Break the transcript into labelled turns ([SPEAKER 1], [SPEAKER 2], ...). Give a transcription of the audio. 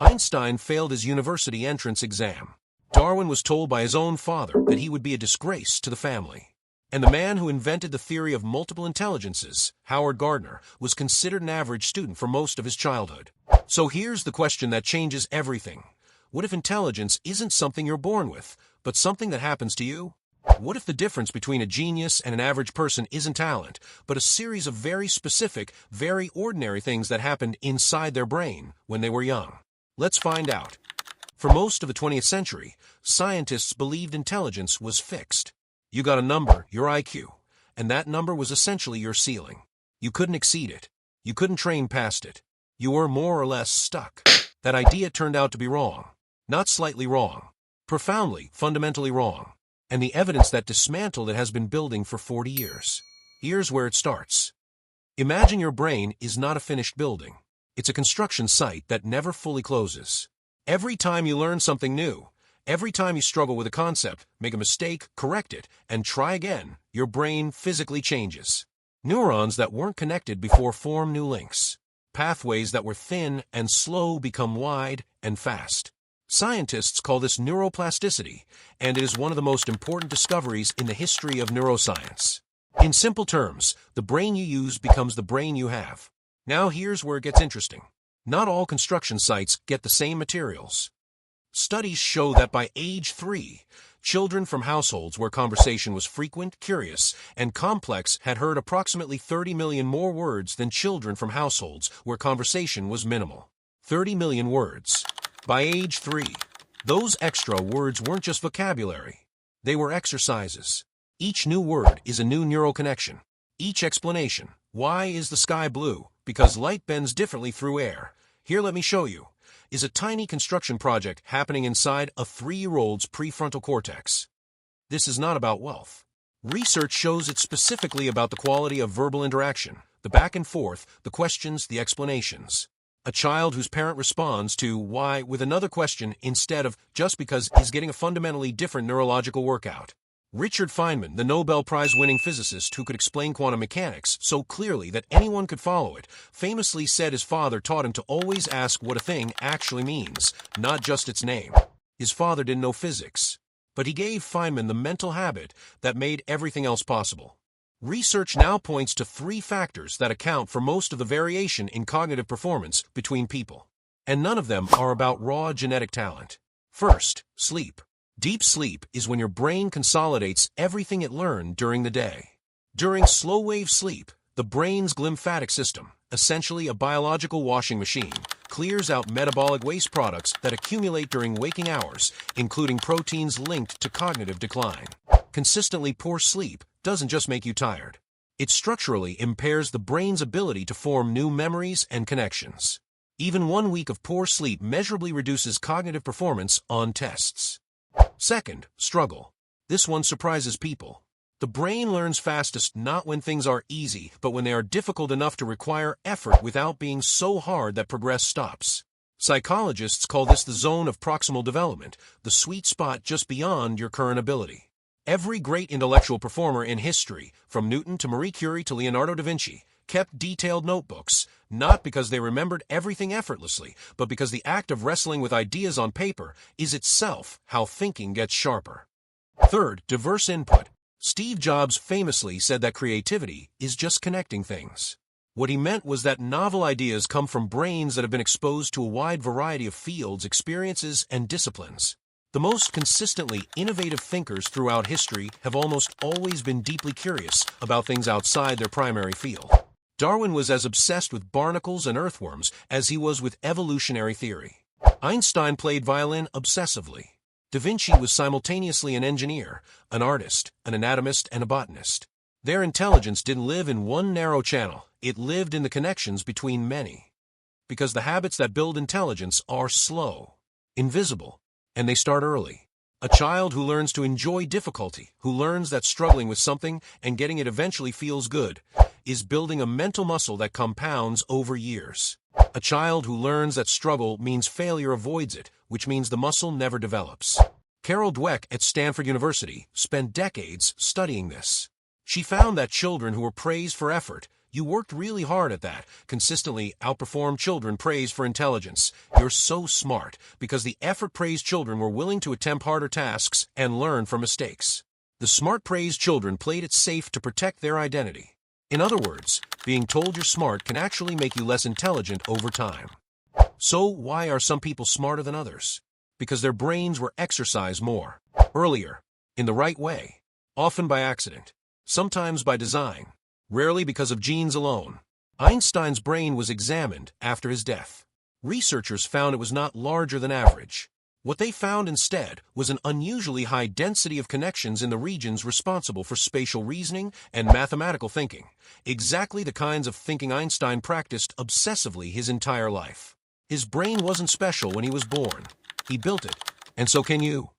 [SPEAKER 1] Einstein failed his university entrance exam. Darwin was told by his own father that he would be a disgrace to the family. And the man who invented the theory of multiple intelligences, Howard Gardner, was considered an average student for most of his childhood. So here's the question that changes everything. What if intelligence isn't something you're born with, but something that happens to you? What if the difference between a genius and an average person isn't talent, but a series of very specific, very ordinary things that happened inside their brain when they were young? Let's find out. For most of the 20th century, scientists believed intelligence was fixed. You got a number, your IQ, and that number was essentially your ceiling. You couldn't exceed it. You couldn't train past it. You were more or less stuck. That idea turned out to be wrong. Not slightly wrong. Profoundly, fundamentally wrong. And the evidence that dismantled it has been building for 40 years. Here's where it starts. Imagine your brain is not a finished building. It's a construction site that never fully closes. Every time you learn something new, every time you struggle with a concept, make a mistake, correct it, and try again, your brain physically changes. Neurons that weren't connected before form new links. Pathways that were thin and slow become wide and fast. Scientists call this neuroplasticity, and it is one of the most important discoveries in the history of neuroscience. In simple terms, the brain you use becomes the brain you have. Now here's where it gets interesting. Not all construction sites get the same materials. Studies show that by age 3, children from households where conversation was frequent, curious, and complex had heard approximately 30 million more words than children from households where conversation was minimal. 30 million words. By age 3, those extra words weren't just vocabulary. They were exercises. Each new word is a new neural connection. Each explanation. Why is the sky blue? Because light bends differently through air. Here, let me show you. Is a tiny construction project happening inside a 3-year-old's prefrontal cortex. This is not about wealth. Research shows it's specifically about the quality of verbal interaction, the back and forth, the questions, the explanations. A child whose parent responds to why with another question instead of just because is getting a fundamentally different neurological workout. Richard Feynman, the Nobel Prize-winning physicist who could explain quantum mechanics so clearly that anyone could follow it, famously said his father taught him to always ask what a thing actually means, not just its name. His father didn't know physics, but he gave Feynman the mental habit that made everything else possible. Research now points to 3 factors that account for most of the variation in cognitive performance between people. And none of them are about raw genetic talent. First, sleep. Deep sleep is when your brain consolidates everything it learned during the day. During slow-wave sleep, the brain's glymphatic system, essentially a biological washing machine, clears out metabolic waste products that accumulate during waking hours, including proteins linked to cognitive decline. Consistently poor sleep doesn't just make you tired. It structurally impairs the brain's ability to form new memories and connections. Even 1 week of poor sleep measurably reduces cognitive performance on tests. Second, struggle. This one surprises people. The brain learns fastest not when things are easy, but when they are difficult enough to require effort without being so hard that progress stops. Psychologists call this the zone of proximal development, the sweet spot just beyond your current ability. Every great intellectual performer in history, from Newton to Marie Curie to Leonardo da Vinci, kept detailed notebooks, not because they remembered everything effortlessly, but because the act of wrestling with ideas on paper is itself how thinking gets sharper. Third, diverse input. Steve Jobs famously said that creativity is just connecting things. What he meant was that novel ideas come from brains that have been exposed to a wide variety of fields, experiences, and disciplines. The most consistently innovative thinkers throughout history have almost always been deeply curious about things outside their primary field. Darwin was as obsessed with barnacles and earthworms as he was with evolutionary theory. Einstein played violin obsessively. Da Vinci was simultaneously an engineer, an artist, an anatomist, and a botanist. Their intelligence didn't live in one narrow channel. It lived in the connections between many. Because the habits that build intelligence are slow, invisible, and they start early. A child who learns to enjoy difficulty, who learns that struggling with something and getting it eventually feels good, is building a mental muscle that compounds over years. A child who learns that struggle means failure avoids it, which means the muscle never develops. Carol Dweck at Stanford University spent decades studying this. She found that children who were praised for effort You worked really hard at that, consistently outperformed children praised for intelligence. You're so smart because the effort praised children were willing to attempt harder tasks and learn from mistakes. The smart praised children played it safe to protect their identity. In other words, being told you're smart can actually make you less intelligent over time. So why are some people smarter than others? Because their brains were exercised more, earlier, in the right way, often by accident, sometimes by design, rarely because of genes alone. Einstein's brain was examined after his death. Researchers found it was not larger than average. What they found instead was an unusually high density of connections in the regions responsible for spatial reasoning and mathematical thinking, exactly the kinds of thinking Einstein practiced obsessively his entire life. His brain wasn't special when he was born. He built it, and so can you.